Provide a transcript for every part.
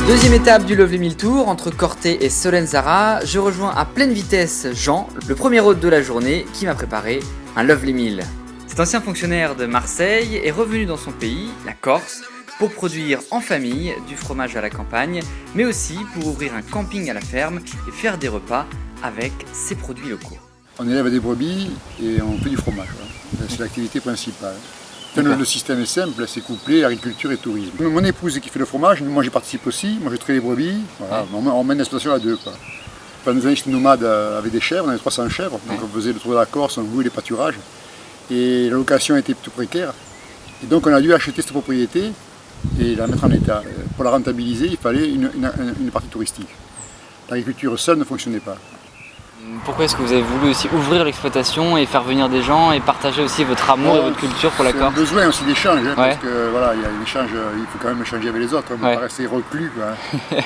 Deuxième étape du Lovely Mill Tour, entre Corté et Solenzara, je rejoins à pleine vitesse Jean, le premier hôte de la journée, qui m'a préparé un Lovely Mill. Cet ancien fonctionnaire de Marseille est revenu dans son pays, la Corse, pour produire en famille du fromage à la campagne, mais aussi pour ouvrir un camping à la ferme et faire des repas avec ses produits locaux. On élève des brebis et on fait du fromage. Voilà. C'est l'activité principale. Le système est simple, c'est couplé agriculture et tourisme. Mon épouse qui fait le fromage, moi j'y participe aussi, moi je traite les brebis, voilà. On mène l'exploitation à deux. Quoi. Enfin, nous j'étais nomade avec des chèvres, on avait 300 chèvres, donc on faisait le tour de la Corse, on louait les pâturages. Et la location était plutôt précaire. Et donc on a dû acheter cette propriété et la mettre en état. Pour la rentabiliser, il fallait une partie touristique. L'agriculture seule ne fonctionnait pas. Pourquoi est-ce que vous avez voulu aussi ouvrir l'exploitation et faire venir des gens et partager aussi votre amour et votre culture pour la Corse? C'est un besoin aussi d'échange, parce que voilà, il y a un échange, il faut quand même échanger avec les autres, on ne peut pas rester reclus.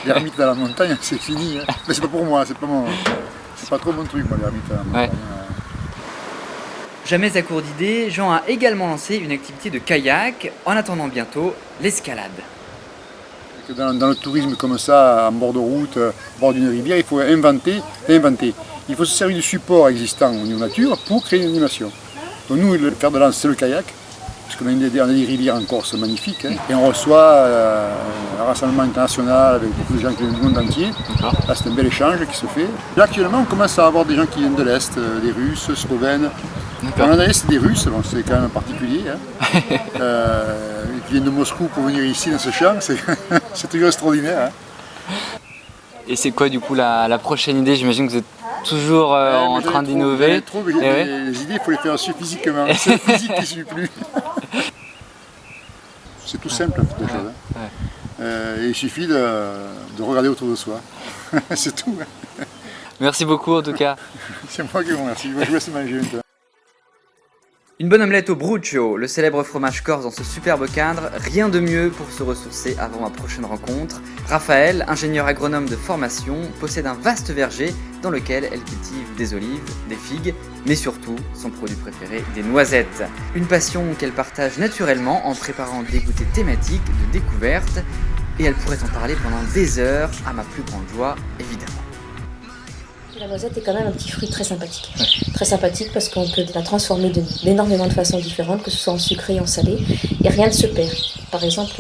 L'ermite dans la montagne, c'est fini. Mais c'est pas pour moi, c'est pas trop mon truc, moi, l'ermite dans la montagne. Jamais à court d'idées, Jean a également lancé une activité de kayak, en attendant bientôt l'escalade. Dans le tourisme comme ça, en bord de route, au bord d'une rivière, il faut inventer. Il faut se servir du support existant au niveau nature pour créer une animation. Donc nous, le fer de lance, c'est le kayak, parce qu'on a des rivières en Corse magnifiques, et on reçoit un rassemblement international avec beaucoup de gens qui viennent du monde entier. Là, c'est un bel échange qui se fait. Là, actuellement, on commence à avoir des gens qui viennent de l'Est, des Russes, Slovènes. En Anaïs, c'est des Russes, bon, c'est quand même particulier. Qui viennent de Moscou pour venir ici dans ce champ, c'est toujours extraordinaire. Et c'est quoi du coup la prochaine idée? J'imagine que vous êtes toujours en train d'innover. Les idées, il faut les faire suivre physiquement. C'est le physique qui ne suit plus. C'est tout simple en fait, les choses. Et il suffit de regarder autour de soi. C'est tout. Merci beaucoup en tout cas. C'est moi qui vous remercie. Je vous laisse manger un peu. Une bonne omelette au brucio, le célèbre fromage corse dans ce superbe cadre, rien de mieux pour se ressourcer avant ma prochaine rencontre. Raphaël, ingénieur agronome de formation, possède un vaste verger dans lequel elle cultive des olives, des figues, mais surtout, son produit préféré, des noisettes. Une passion qu'elle partage naturellement en préparant des goûters thématiques de découverte, et elle pourrait en parler pendant des heures, à ma plus grande joie, évidemment. La noisette est quand même un petit fruit très sympathique. Très sympathique parce qu'on peut la transformer d'énormément de façons différentes, que ce soit en sucré et en salé, et rien ne se perd. Par exemple,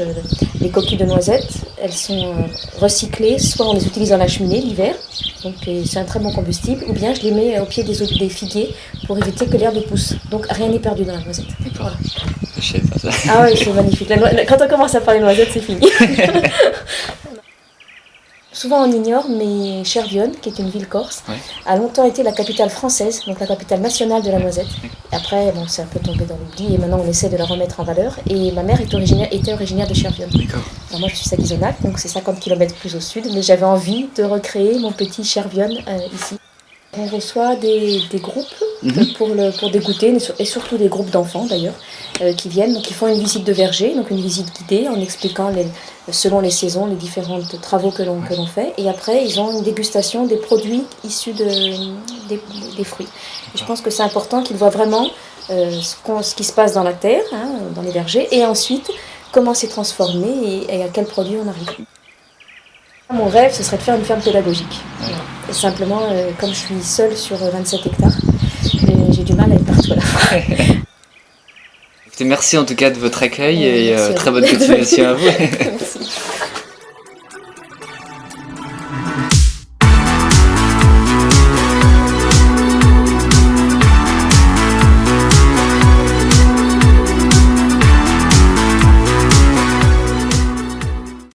les coquilles de noisettes, elles sont recyclées, soit on les utilise dans la cheminée l'hiver, donc c'est un très bon combustible, ou bien je les mets au pied des figuiers pour éviter que l'herbe pousse. Donc rien n'est perdu dans la noisette. Voilà. Je sais pas ça. Ah oui, c'est magnifique. Quand on commence à parler de noisettes, c'est fini. Souvent on ignore, mais Chervionne, qui est une ville corse, a longtemps été la capitale française, donc la capitale nationale de la noisette. Après, bon, c'est un peu tombé dans l'oubli et maintenant on essaie de la remettre en valeur. Et ma mère était originaire de Chervionne. Alors moi je suis saguisonnac, donc c'est 50 km plus au sud, mais j'avais envie de recréer mon petit Chervionne ici. On reçoit des groupes pour dégoûter, et surtout des groupes d'enfants d'ailleurs, qui viennent, donc ils font une visite de verger, donc une visite guidée en expliquant selon les saisons les différents travaux que l'on fait, et après ils ont une dégustation des produits issus des fruits. Et je pense que c'est important qu'ils voient vraiment ce qui se passe dans la terre, dans les vergers, et ensuite comment c'est transformé et à quel produit on arrive. Mon rêve, ce serait de faire une ferme pédagogique. Et simplement, comme je suis seule sur 27 hectares, j'ai du mal à être partout à la fois. Merci en tout cas de votre accueil et très bonne continuation à vous.